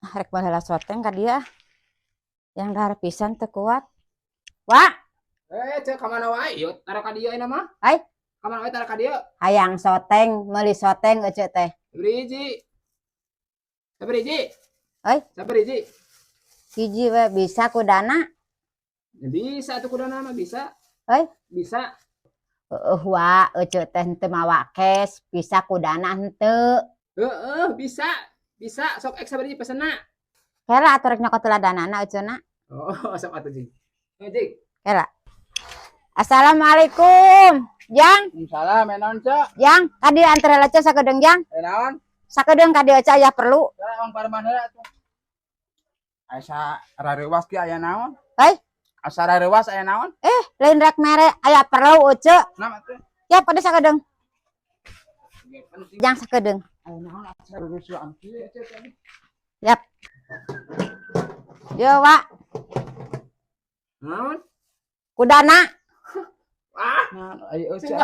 Rek baheula soteng ka dia. Yang dahar pisan teu kuat. Wah, Cek ka mana wae ieu tara ka dieu mah. ai, Ka mana wae tara ka dieu. hayang soteng, meuli soteng ece teh. Sabari hiji. Sabari hiji. Ai, Sabari hiji. hiji we bisa ku dana. Ya bisa atuh kudana mah bisa. Ai, Bisa. wa ece teh teu mawa cash, bisa ku dana henteu. Bisa. Bisa sok ek sabari hiji pesenna. Kela atuh rek nyokot teladanana eceuna. Oh, sok atuh Jing. Jing. Kela. Assalamualaikum. Jang, Salam enaon, Cak? Jang, kadi antara lece sakedeung Jang. Enaon? Sakedeung kadi ece aya perlu. Emang parman heula atuh. Asa rareuwas ki aya naon? Ai, Asa rareuwas aya naon? lain rek mere aya perlu ece. Naon atuh? Ya pada sakedeung. Penting Jang sakedeung. aya naon asa rusuhan kieu Cek tadi. Yap. Yo, Wak. Naon? Kudana. Naon aya Cek.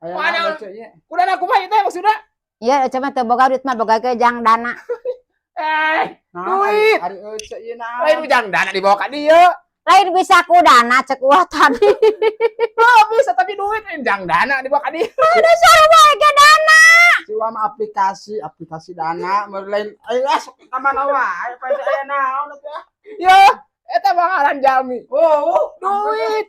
Aya Waduh. naon Cek ye? Kudana kumaha ieu teh maksudna? Iya, ece mah teu boga duit mah boga ke jang dana. Duit. Ari Cek ye naon? Lain ujang dana dibawa ka dieu. Lain bisa kudana cek wah tadi. Oh, bisa tapi duit ujang dana dibawa ka dieu. Ada suara bae ke dana. Siwa mah aplikasi dana meureun lain ayo asup ka mana wae pasti aya naon atuh. Yo, eta mah ngaran jalmi. Oh, duit.